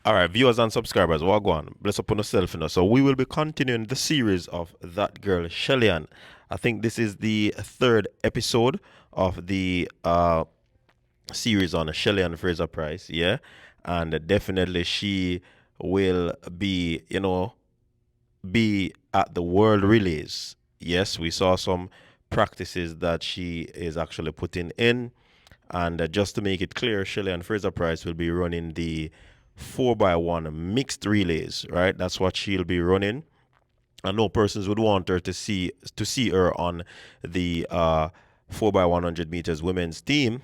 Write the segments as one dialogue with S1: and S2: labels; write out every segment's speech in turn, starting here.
S1: All right, viewers and subscribers, what go on? Bless upon yourself, So we will be continuing the series of that girl, Shelly-Ann. I think this is the third episode of the series on Shelly-Ann Fraser Price, yeah, and definitely she will be, be at the World Relays. Yes, we saw some practices that she is actually putting in. And just to make it clear, Shelly-Ann Fraser Price will be running the 4x1 mixed relays, right? That's what she'll be running. I know persons would want her to see her on the 4x100 meters women's team,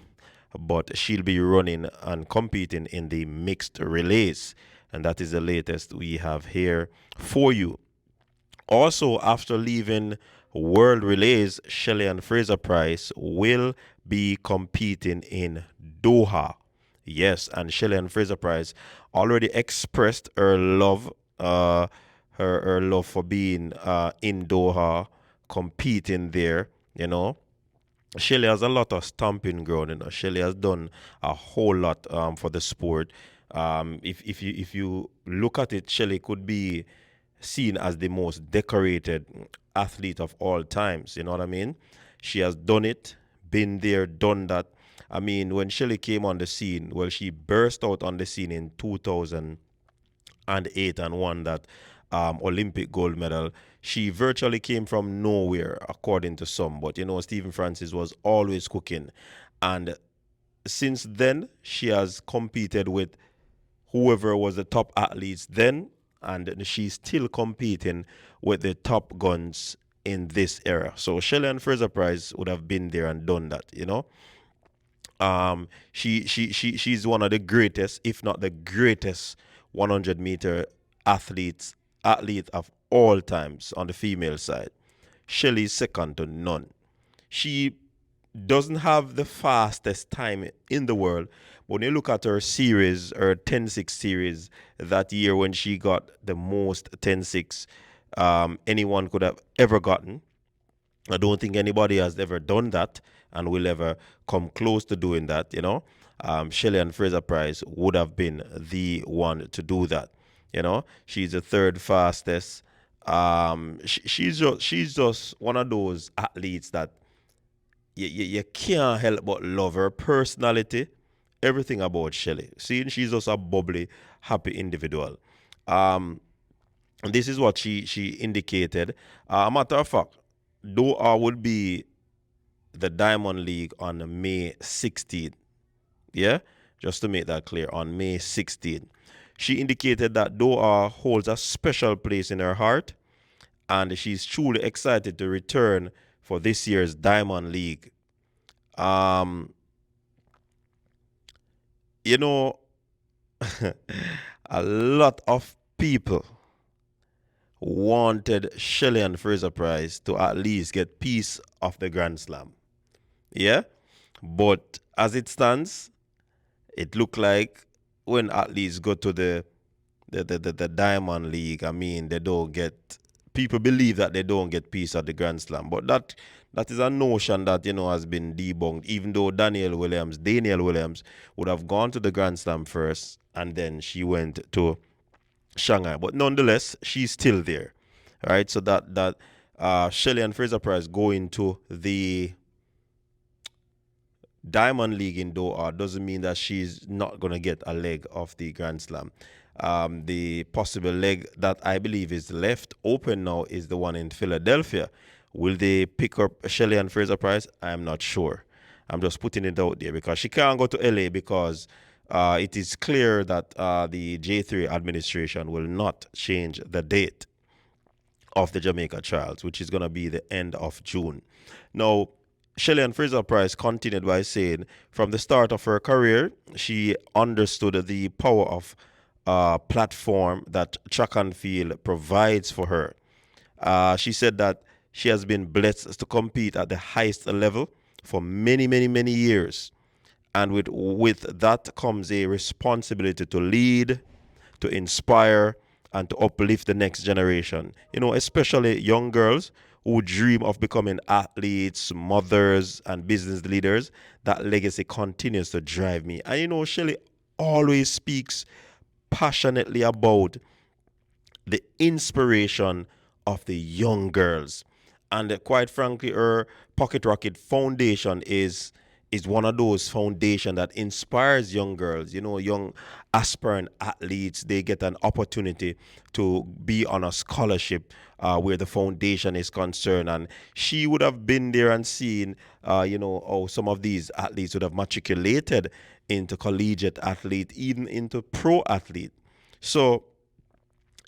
S1: but she'll be running and competing in the mixed relays. And that is the latest we have here for you. Also, after leaving World Relays, Shelly-Ann Fraser Price will be competing in Doha. Yes, and Shelly-Ann Fraser Price already expressed her love, her love for being in Doha, competing there. You know, Shelly has a lot of stomping ground. Shelly has done a whole lot for the sport. If you look at it, Shelly could be seen as the most decorated athlete of all times. You know what I mean? She has done it, been there, done that. I mean, when Shelly came on the scene, well, she burst out on the scene in 2008 and won that Olympic gold medal. She virtually came from nowhere, according to some. But Stephen Francis was always cooking, and since then she has competed with whoever was the top athletes then, and she's still competing with the top guns in this era. So Shelly-Ann Fraser Price would have been there and done that. She's one of the greatest, if not the greatest, 100-meter athlete of all times on the female side. Shelly's second to none. She doesn't have the fastest time in the world. But when you look at her series, her 10-6 series that year when she got the most 10-6 anyone could have ever gotten, I don't think anybody has ever done that and will ever come close to doing that. Shelly-Ann Fraser Price would have been the one to do that. She's the third fastest. She's just one of those athletes that you can't help but love her personality, everything about Shelly. Seeing she's just a bubbly, happy individual. Um, and this is what she indicated. Matter of fact, Doha would be the Diamond League on May 16th. Yeah, just to make that clear, on May 16th. She indicated that Doha holds a special place in her heart, and she's truly excited to return for this year's Diamond League. Um, you know, a lot of people wanted Shelly-Ann Fraser Price to at least get piece of the Grand Slam. Yeah? But as it stands, it looked like when athletes go to the Diamond League, I mean, they don't get, people believe that they don't get piece of the Grand Slam. But that is a notion that, has been debunked, even though Danielle Williams would have gone to the Grand Slam first and then she went to Shanghai. But nonetheless, she's still there. Right? So that Shelly-Ann Fraser Price going to the Diamond League in Doha doesn't mean that she's not going to get a leg of the Grand Slam. The possible leg that I believe is left open now is the one in Philadelphia. Will they pick up Shelly-Ann Fraser Price? I'm not sure. I'm just putting it out there because she can't go to LA because it is clear that the J3 administration will not change the date of the Jamaica trials, which is going to be the end of June. Now, Shelly-Ann Fraser Price continued by saying, from the start of her career, she understood the power of platform that track and field provides for her. She said that she has been blessed to compete at the highest level for many, many, many years. And with that comes a responsibility to lead, to inspire, and to uplift the next generation. Especially young girls who dream of becoming athletes, mothers, and business leaders. That legacy continues to drive me. And Shelly always speaks passionately about the inspiration of the young girls. And quite frankly, her Pocket Rocket Foundation is one of those foundation that inspires young girls, young aspirant athletes. They get an opportunity to be on a scholarship where the foundation is concerned. And she would have been there and seen, how some of these athletes would have matriculated into collegiate athlete, even into pro athlete. So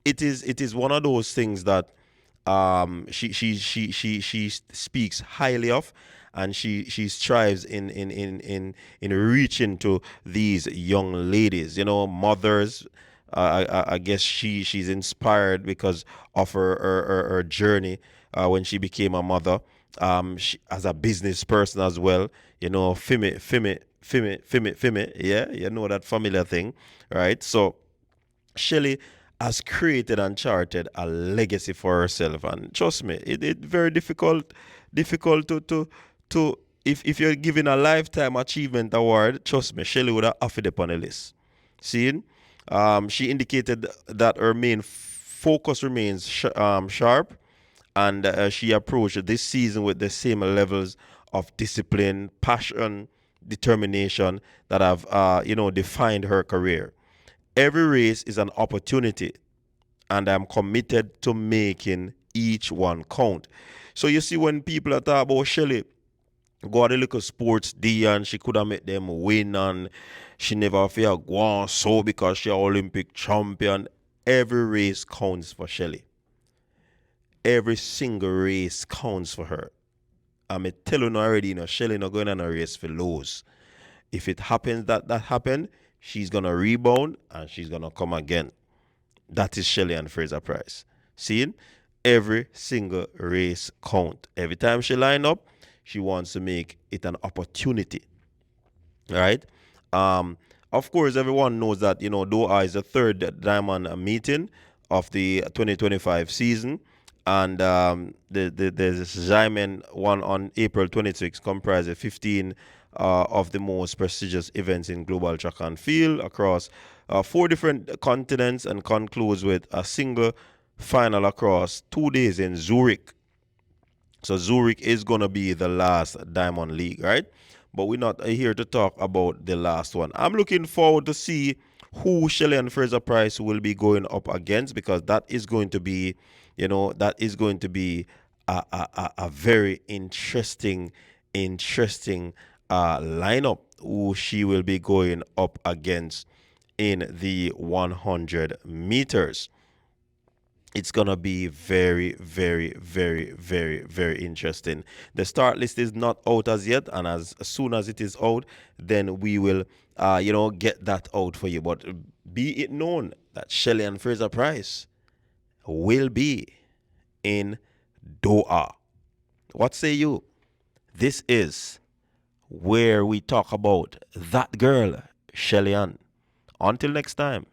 S1: it is one of those things that she speaks highly of, and she strives in reaching to these young ladies, mothers. I guess she's inspired because of her journey when she became a mother, as a business person as well, fimi, yeah, that familiar thing, right? So Shelly has created and charted a legacy for herself, and trust me, it very difficult to if you're giving a lifetime achievement award, trust me, Shelly would have offered it on the list. Seeing, she indicated that her main focus remains sharp, and she approached this season with the same levels of discipline, passion, determination that have defined her career. Every race is an opportunity, and I'm committed to making each one count. So you see, when people are talking about Shelly, go at the little sports D and she could have made them win, and she never fear go on so because she Olympic champion. Every race counts for Shelly. Every single race counts for her. I'm telling you already, Shelly not going on a race for lose. If it happens that happened, she's gonna rebound and she's gonna come again. That is Shelly-Ann Fraser-Pryce. Seeing, every single race count. Every time she line up, she wants to make it an opportunity. Right? Of course, everyone knows that Doha is the third diamond meeting of the 2025 season, and the Diamond one on April 26 comprises 15 of the most prestigious events in global track and field across four different continents, and concludes with a single final across 2 days in Zurich. So Zurich is going to be the last Diamond League, right? But we're not here to talk about the last one. I'm looking forward to see who Shelly-Ann Fraser-Pryce will be going up against, because that is going to be, a very interesting lineup who she will be going up against in the 100 meters. It's gonna be very, very, very, very, very interesting. The start list is not out as yet, and as soon as it is out, then we will, get that out for you. But be it known that Shelly-Ann Fraser-Pryce will be in Doha. What say you? This is where we talk about that girl, Shelly-Ann. Until next time.